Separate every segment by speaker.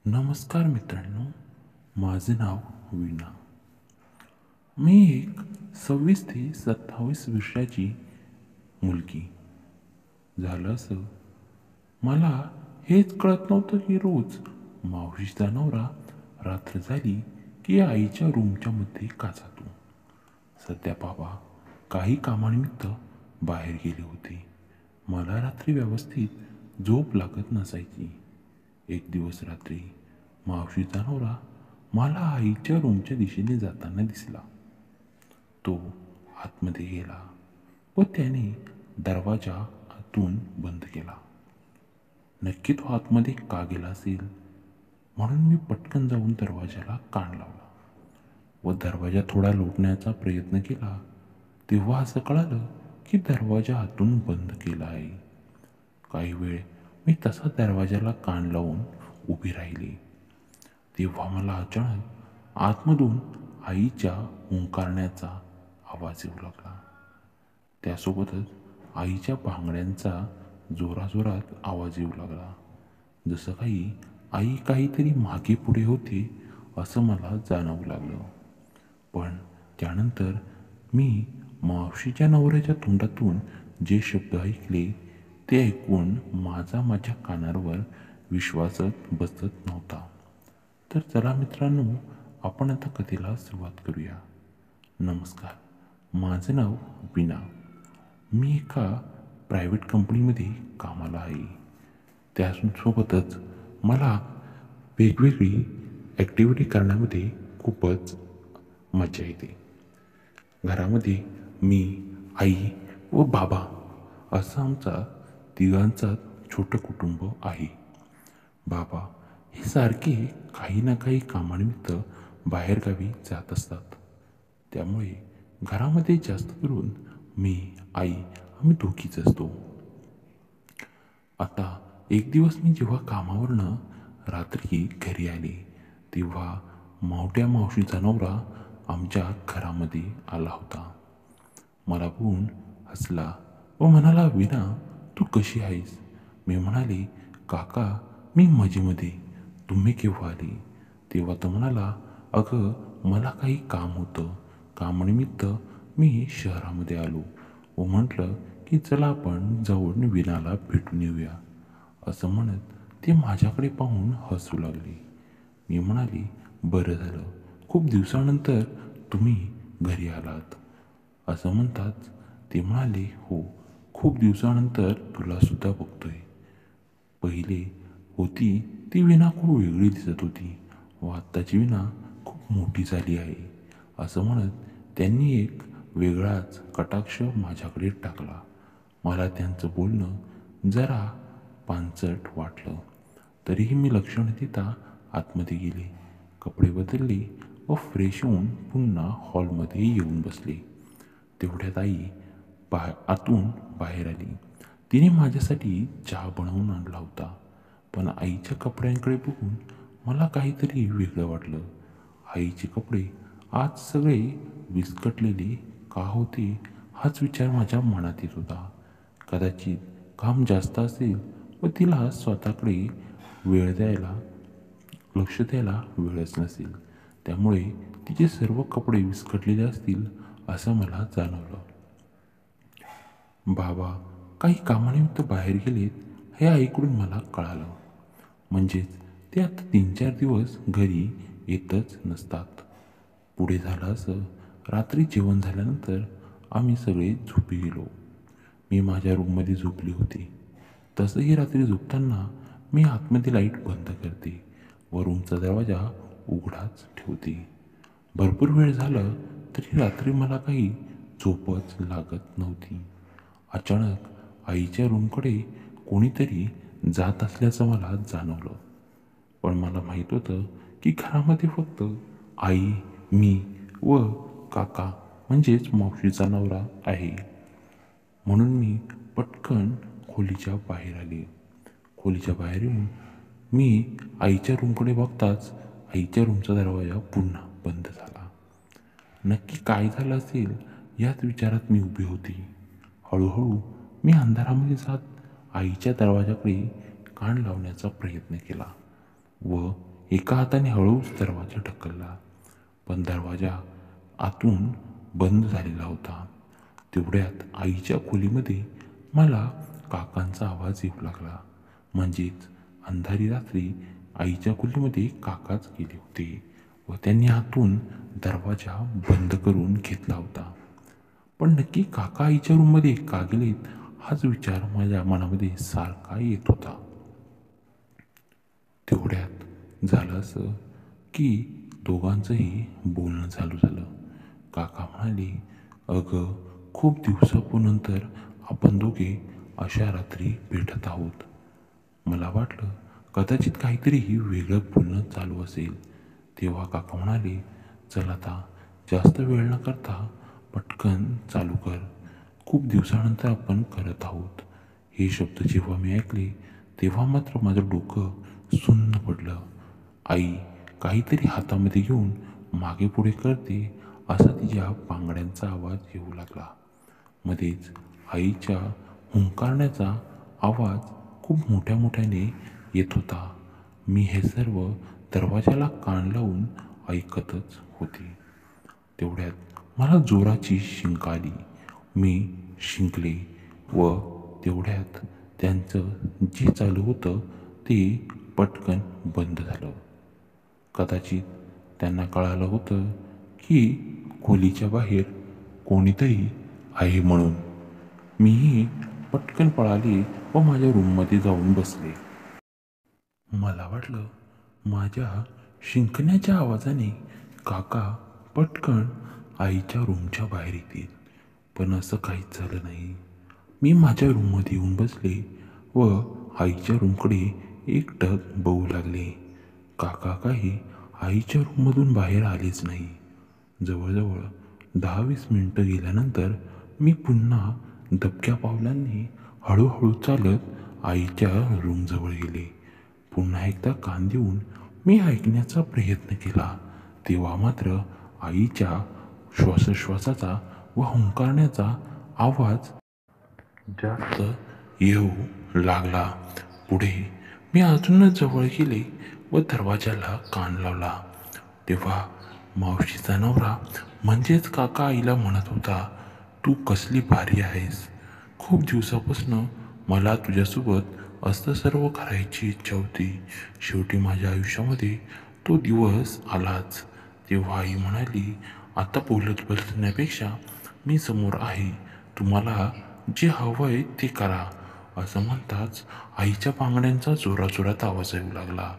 Speaker 1: नमस्कार मित्रांनो, माझे नाव वीणा. मी एक 26 ते 27 वर्षाची मुलगी. झालं असं, मला हेच कळत नव्हतं की रोज मावशीचा नवरा रात्र झाली की आईच्या रूमच्या मध्ये का जातो. सध्या बाबा काही कामानिमित्त बाहेर गेले होते. मला रात्री व्यवस्थित झोप लागत नसायची. एक दिवस रात्री मावशीचा नवरा मला आईच्या रूमच्या दिशेने जाताना दिसला. तो आतमध्ये गेला व त्याने दरवाजा आतून बंद केला. नक्की तो आतमध्ये का गेला असेल म्हणून मी पटकन जाऊन दरवाजाला कान लावला व दरवाजा थोडा लोटण्याचा प्रयत्न केला. तेव्हा असं कळालं की दरवाजा आतून बंद केला आहे. काही वेळ मी तसा दरवाजाला कान लावून उभी राहिली. तेव्हा मला अचानक आतमधून आईच्या हुंकारण्याचा आवाज येऊ लागला. त्यासोबतच आईच्या भांगड्यांचा जोराजोरात आवाज येऊ लागला. जसं काही आई काहीतरी मागे पुढे होते असं मला जाणवू लागलं. पण त्यानंतर मी मावशीच्या नवऱ्याच्या तोंडातून जे शब्द ऐकले ते ऐकून माझ्या कानावर विश्वासच बसत नव्हता. तर चला मित्रांनो, आपण आता कथेला सुरुवात करूया. नमस्कार, माझं नाव वीणा. मी एका प्रायव्हेट कंपनीमध्ये कामाला आहे. त्यासोबतच मला वेगवेगळी ॲक्टिव्हिटी करण्यामध्ये खूपच मजा येते. घरामध्ये मी, आई व बाबा असं आमचा तिघांचा छोटं कुटुंब आहे. बाबा हे सारखे काही ना काही कामानिमित्त बाहेरगावी जात असतात. त्यामुळे घरामध्ये जास्त करून मी, आई आम्ही दोघीच असतो. आता एक दिवस मी जेव्हा कामावरनं रात्री घरी आले तेव्हा मावट्या मावशीचा नवरा आमच्या घरामध्ये आला होता. मला बघून हसला व म्हणाला, वीणा तू कशी आहेस? मी म्हणाले, काका मी मजेमध्ये. तुम्ही केव्हा आले? तेव्हा तो म्हणाला, अगं मला काही काम होतं. कामानिमित्त मी शहरामध्ये आलो व म्हटलं की चला आपण जाऊन वीणाला भेटून येऊया. असं म्हणत ते माझ्याकडे पाहून हसू लागले. मी म्हणाले, बरं झालं, खूप दिवसानंतर तुम्ही घरी आलात. असं म्हणताच ते म्हणाले, हो खूप दिवसानंतर तुलासुद्धा बघतोय. पहिले होती ती वीणा खूप वेगळी दिसत होती व आत्ताची वीणा खूप मोठी झाली आहे. असं म्हणत त्यांनी एक वेगळाच कटाक्ष माझ्याकडे टाकला. मला त्यांचं बोलणं जरा पांचट वाटलं. तरीही मी लक्ष न देता आतमध्ये गेले, कपडे बदलले व फ्रेश होऊन पुन्हा हॉलमध्ये येऊन बसले. तेवढ्यात आई आतून बाहेर आली. तिने माझ्यासाठी चहा बनवून आणला होता. पण आईच्या कपड्यांकडे बघून मला काहीतरी वेगळं वाटलं. आईचे कपडे आज सगळे विस्कटलेले का होते हाच विचार माझ्या मनात येत होता. कदाचित काम जास्त असेल व तिला स्वतःकडे लक्ष द्यायला वेळच नसेल. त्यामुळे तिचे सर्व कपडे विस्कटलेले असतील असं मला जाणवलं. बाबा काही कामानिमित्त बाहेर गेलेत हे ऐकून मला कळालं. म्हणजेच ते आता 3-4 दिवस घरी येतच नसतात. पुढे झालं असं, रात्री जेवण झाल्यानंतर आम्ही सगळे झोपी गेलो. मी माझ्या रूममध्ये झोपली होती. तसंही रात्री झोपताना मी आतमध्ये लाईट बंद करते व रूमचा दरवाजा उघडाच ठेवते. भरपूर वेळ झालं तरी रात्री मला काही झोपच लागत नव्हती. अचानक आईच्या रूमकडे कोणीतरी जात असल्याचं मला जाणवलं. पण मला माहीत होतं की घरामध्ये फक्त आई, मी व काका म्हणजेच मावशीचा नवरा आहे. म्हणून मी पटकन खोलीच्या बाहेर आले. खोलीच्या बाहेर येऊन मी आईच्या रूमकडे बघताच आईच्या रूमचा दरवाजा पुन्हा बंद झाला. नक्की काय झालं असेल याच विचारात मी उभी होती. हळूहळू मी अंधारामध्ये जात आईच्या दरवाजाकडे कान लावण्याचा प्रयत्न केला व एका हाताने हळूच दरवाजा ढकलला, पण दरवाजा आतून बंद झालेला होता. तेवढ्यात आईच्या खोलीमध्ये मला काकांचा आवाज येऊ लागला. म्हणजेच अंधारी रात्री आईच्या खोलीमध्ये काकाच गेले होते व त्यांनी आतून दरवाजा बंद करून घेतला होता. पण नक्की काका आईच्या रूममध्ये का गेलेत हाच विचार माझ्या मनामध्ये सारखा येत होता. तेवढ्यात झालं असं की दोघांचंही बोलणं चालू झालं. काका म्हणाले, अगं खूप दिवसानंतर आपण दोघे अशा रात्री भेटत आहोत. मला वाटलं कदाचित काहीतरी वेगळं बोलणं चालू असेल. तेव्हा काका म्हणाले, चल आता जास्त वेळ न करता पटकन चालू कर. खूप दिवसानंतर आपण करत आहोत. हे शब्द जेव्हा मी ऐकले तेव्हा मात्र माझं डोकं सुन्न पडलं. आई काहीतरी हातामध्ये घेऊन मागे पुढे करते असा तिच्या बांगड्यांचा आवाज येऊ लागला. मध्येच आईच्या हुंकारण्याचा आवाज खूप मोठ्या मोठ्याने येत होता. मी हे सर्व दरवाजाला कान लावून ऐकतच होते. तेवढ्यात मला जोराची शिंक आली. मी शिंकले व तेवढ्यात त्यांचं जे चालू होतं ते पटकन बंद झालं. कदाचित त्यांना कळालं होतं की खोलीच्या बाहेर कोणीतरी आहे म्हणून. मीही पटकन पळाले व माझ्या रूममध्ये जाऊन बसले. मला वाटलं माझ्या शिंकण्याच्या आवाजाने काका पटकन आईच्या रूमच्या बाहेर येतील, पण असं काहीच झालं नाही. मी माझ्या रूममध्ये येऊन बसले व आईच्या रूमकडे एकटक बघू लागले. काका काही आईच्या रूममधून बाहेर आलेच नाही. जवळजवळ 10-20 मिनिटं गेल्यानंतर मी पुन्हा दबक्या पावलांनी हळूहळू चालत आईच्या रूमजवळ गेले. पुन्हा एकदा कान देऊन मी ऐकण्याचा प्रयत्न केला. तेव्हा मात्र आईच्या श्वासोश्वासाचा व हुंकारण्याचा आवाज जास्त येऊ लागला. पुढे मी अजूनच जवळ गेले व दरवाजाला कान लावला. तेव्हा मावशीचा नवरा म्हणजेच काका आईला म्हणत होता, तू कसली भारी आहेस. खूप दिवसापासून मला तुझ्यासोबत असं सर्व करायची इच्छा होती. शेवटी माझ्या आयुष्यामध्ये तो दिवस आलाच. तेव्हा आई म्हणाली, आता बोलत बसण्यापेक्षा मी समोर आहे, तुम्हाला जे हवं आहे ते करा. असं म्हणताच आईच्या बांगड्यांचा जोराजोरात आवाज येऊ लागला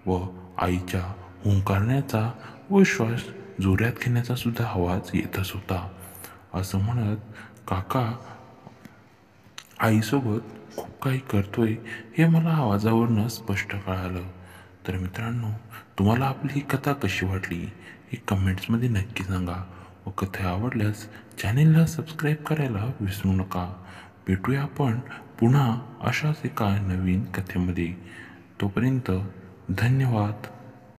Speaker 1: व आईच्या हुंकारण्याचा व श्वास जोरात घेण्याचा सुद्धा आवाज येतच होता. असं म्हणत काका आईसोबत खूप काही करतोय हे मला आवाजावरनं स्पष्ट कळालं. तर मित्रांनो, तुम्हाला आपली ही कथा कशी वाटली हे कमेंट्समध्ये नक्की सांगा व कथा आवडल्यास चॅनेलला सबस्क्राईब करायला विसरू नका. भेटूया आपण पुन्हा अशाच एका नवीन कथेमध्ये. तोपर्यंत धन्यवाद.